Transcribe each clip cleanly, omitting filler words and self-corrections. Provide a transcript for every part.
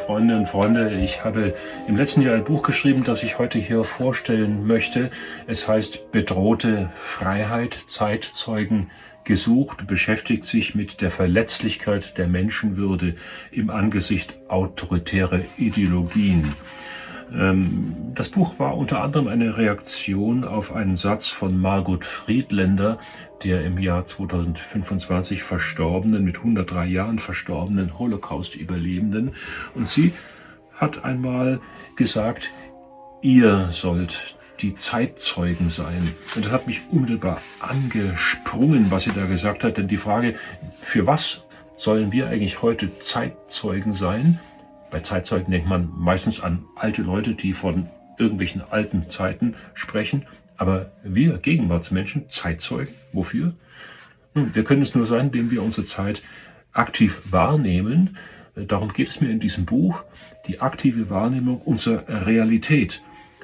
Freundinnen und Freunde, ich habe im letzten Jahr ein Buch geschrieben, das ich heute hier vorstellen möchte. Es heißt Bedrohte Freiheit, Zeitzeugen gesucht, beschäftigt sich mit der Verletzlichkeit der Menschenwürde im Angesicht autoritärer Ideologien. Das Buch war unter anderem eine Reaktion auf einen Satz von Margot Friedländer, der im Jahr 2025 verstorbenen, mit 103 Jahren verstorbenen Holocaust-Überlebenden. Und sie hat einmal gesagt, ihr sollt die Zeitzeugen sein. Und das hat mich unmittelbar angesprungen, was sie da gesagt hat. Denn die Frage, für was sollen wir eigentlich heute Zeitzeugen sein? Bei Zeitzeugen denkt man meistens an alte Leute, die von irgendwelchen alten Zeiten sprechen. Aber wir Gegenwartsmenschen, Zeitzeugen, wofür? Nun, wir können es nur sein, indem wir unsere Zeit aktiv wahrnehmen. Darum geht es mir in diesem Buch, die aktive Wahrnehmung unserer Realität.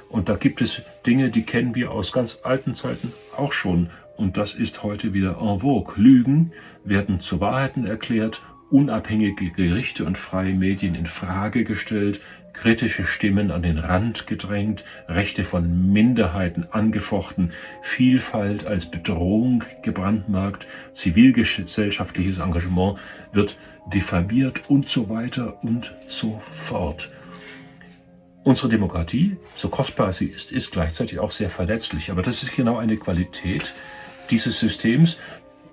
Und da gibt es Dinge, die kennen wir aus ganz alten Zeiten auch schon. Und das ist heute wieder en vogue. Lügen werden zu Wahrheiten erklärt, unabhängige Gerichte und freie Medien in Frage gestellt, kritische Stimmen an den Rand gedrängt, Rechte von Minderheiten angefochten, Vielfalt als Bedrohung gebrandmarkt, zivilgesellschaftliches Engagement wird diffamiert und so weiter und so fort. Unsere Demokratie, so kostbar sie ist gleichzeitig auch sehr verletzlich. Aber das ist genau eine Qualität dieses Systems,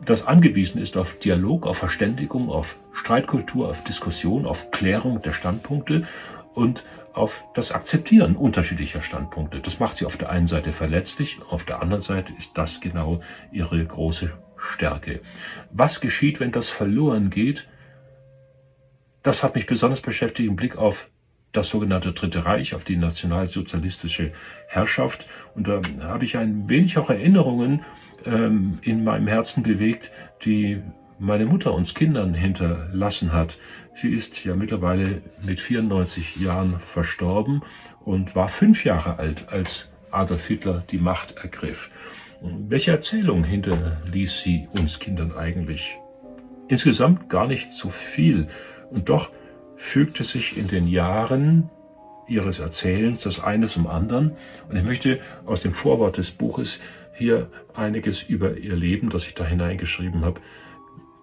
das angewiesen ist auf Dialog, auf Verständigung, auf Streitkultur, auf Diskussion, auf Klärung der Standpunkte und auf das Akzeptieren unterschiedlicher Standpunkte. Das macht sie auf der einen Seite verletzlich, auf der anderen Seite ist das genau ihre große Stärke. Was geschieht, wenn das verloren geht? Das hat mich besonders beschäftigt im Blick auf das sogenannte Dritte Reich, auf die nationalsozialistische Herrschaft. Und da habe ich ein wenig auch Erinnerungen in meinem Herzen bewegt, die meine Mutter uns Kindern hinterlassen hat. Sie ist ja mittlerweile mit 94 Jahren verstorben und war 5 Jahre alt, als Adolf Hitler die Macht ergriff. Welche Erzählung hinterließ sie uns Kindern eigentlich? Insgesamt gar nicht so viel. Und doch fügte sich in den Jahren ihres Erzählens das eine zum anderen. Und ich möchte aus dem Vorwort des Buches hier einiges über ihr Leben, das ich da hineingeschrieben habe,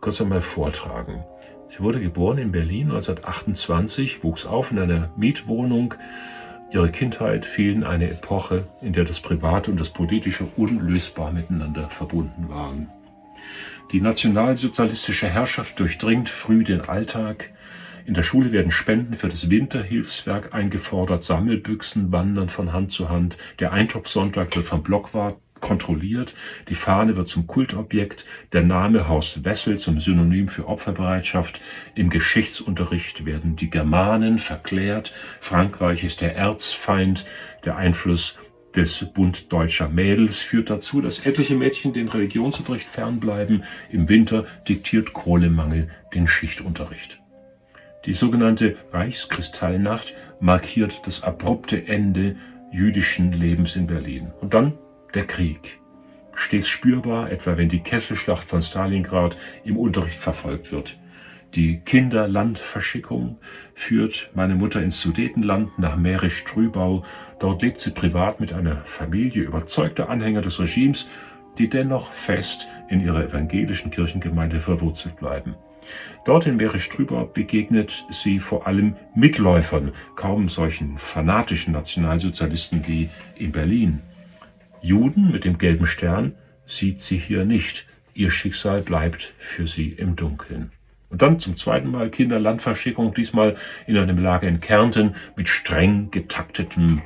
kurz einmal vortragen. Sie wurde geboren in Berlin 1928, wuchs auf in einer Mietwohnung. Ihre Kindheit fiel in eine Epoche, in der das Private und das Politische unlösbar miteinander verbunden waren. Die nationalsozialistische Herrschaft durchdringt früh den Alltag. In der Schule werden Spenden für das Winterhilfswerk eingefordert, Sammelbüchsen wandern von Hand zu Hand, der Eintopfsonntag wird vom Blockwart kontrolliert, die Fahne wird zum Kultobjekt, der Name Horst Wessel zum Synonym für Opferbereitschaft, im Geschichtsunterricht werden die Germanen verklärt, Frankreich ist der Erzfeind, der Einfluss des Bund deutscher Mädels führt dazu, dass etliche Mädchen den Religionsunterricht fernbleiben, im Winter diktiert Kohlemangel den Schichtunterricht. Die sogenannte Reichskristallnacht markiert das abrupte Ende jüdischen Lebens in Berlin. Und dann der Krieg. Stets spürbar, etwa wenn die Kesselschlacht von Stalingrad im Unterricht verfolgt wird. Die Kinderlandverschickung führt meine Mutter ins Sudetenland nach Mährisch-Trübau. Dort lebt sie privat mit einer Familie überzeugter Anhänger des Regimes, die dennoch fest in ihrer evangelischen Kirchengemeinde verwurzelt bleiben. Dort in Mährisch-Trübau begegnet sie vor allem Mitläufern, kaum solchen fanatischen Nationalsozialisten wie in Berlin. Juden mit dem gelben Stern sieht sie hier nicht. Ihr Schicksal bleibt für sie im Dunkeln. Und dann zum zweiten Mal Kinderlandverschickung, diesmal in einem Lager in Kärnten mit streng getaktetem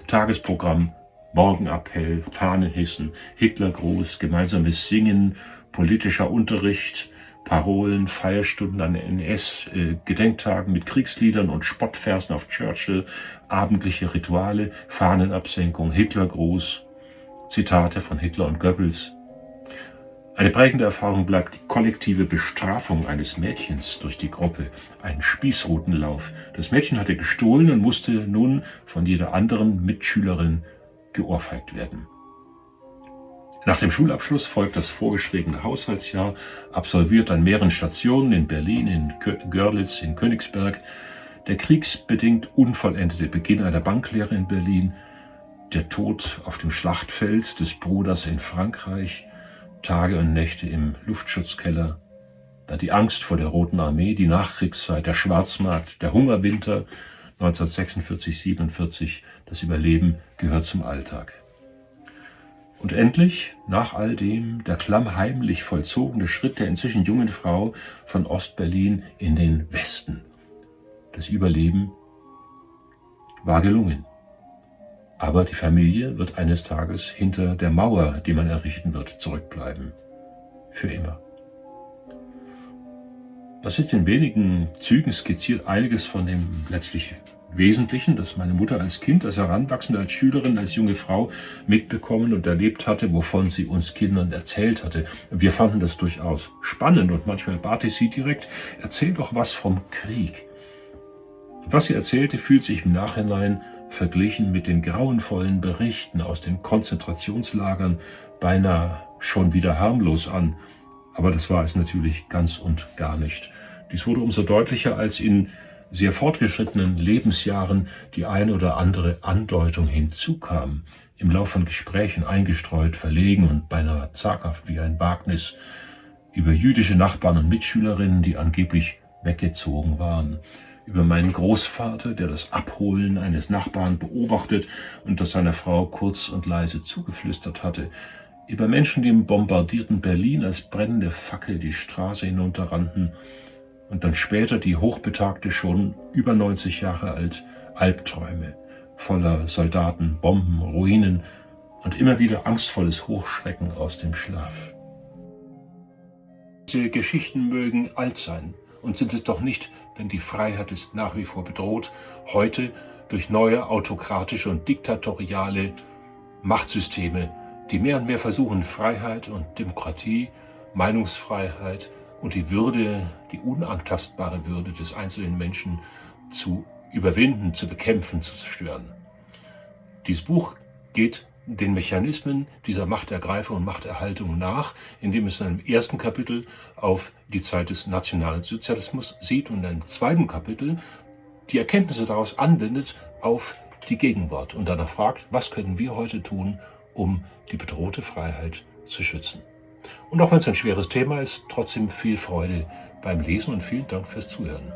Tagesprogramm. Morgenappell, Fahnenhissen, Hitlergruß, gemeinsames Singen, politischer Unterricht, Parolen, Feierstunden an NS-Gedenktagen mit Kriegsliedern und Spottversen auf Churchill, abendliche Rituale, Fahnenabsenkung, Hitlergruß, Zitate von Hitler und Goebbels. Eine prägende Erfahrung bleibt die kollektive Bestrafung eines Mädchens durch die Gruppe, ein Spießrutenlauf. Das Mädchen hatte gestohlen und musste nun von jeder anderen Mitschülerin geohrfeigt werden. Nach dem Schulabschluss folgt das vorgeschriebene Haushaltsjahr, absolviert an mehreren Stationen in Berlin, in Görlitz, in Königsberg. der kriegsbedingt unvollendete Beginn einer Banklehre in Berlin, der Tod auf dem Schlachtfeld des Bruders in Frankreich, Tage und Nächte im Luftschutzkeller, dann die Angst vor der Roten Armee, die Nachkriegszeit, der Schwarzmarkt, der Hungerwinter 1946/47, das Überleben gehört zum Alltag. Und endlich, nach all dem, der klammheimlich vollzogene Schritt der inzwischen jungen Frau von Ostberlin in den Westen. Das Überleben war gelungen. Aber die Familie wird eines Tages hinter der Mauer, die man errichten wird, zurückbleiben. Für immer. Das ist in wenigen Zügen skizziert einiges von dem letztlich Wesentlichen, das meine Mutter als Kind, als Heranwachsende, als Schülerin, als junge Frau mitbekommen und erlebt hatte, wovon sie uns Kindern erzählt hatte. Wir fanden das durchaus spannend und manchmal bat ich sie direkt, erzähl doch was vom Krieg. Und was sie erzählte, fühlt sich im Nachhinein verglichen mit den grauenvollen Berichten aus den Konzentrationslagern beinahe schon wieder harmlos an. Aber das war es natürlich ganz und gar nicht. Dies wurde umso deutlicher, als in sehr fortgeschrittenen Lebensjahren die eine oder andere Andeutung hinzukam, im Lauf von Gesprächen eingestreut, verlegen und beinahe zaghaft wie ein Wagnis, über jüdische Nachbarn und Mitschülerinnen, die angeblich weggezogen waren, über meinen Großvater, der das Abholen eines Nachbarn beobachtet und das seiner Frau kurz und leise zugeflüstert hatte, über Menschen, die im bombardierten Berlin als brennende Fackel die Straße hinunterrannten, und dann später die hochbetagte, schon über 90 Jahre alt, Albträume voller Soldaten, Bomben, Ruinen und immer wieder angstvolles Hochschrecken aus dem Schlaf. Diese Geschichten mögen alt sein und sind es doch nicht, denn die Freiheit ist nach wie vor bedroht, heute durch neue autokratische und diktatoriale Machtsysteme, die mehr und mehr versuchen, Freiheit und Demokratie, Meinungsfreiheit und die Würde, die unantastbare Würde des einzelnen Menschen zu überwinden, zu bekämpfen, zu zerstören. Dieses Buch geht den Mechanismen dieser Machtergreifung und Machterhaltung nach, indem es in einem ersten Kapitel auf die Zeit des Nationalsozialismus sieht und in einem zweiten Kapitel die Erkenntnisse daraus anwendet auf die Gegenwart und danach fragt, was können wir heute tun, um die bedrohte Freiheit zu schützen. Und auch wenn es ein schweres Thema ist, trotzdem viel Freude beim Lesen und vielen Dank fürs Zuhören.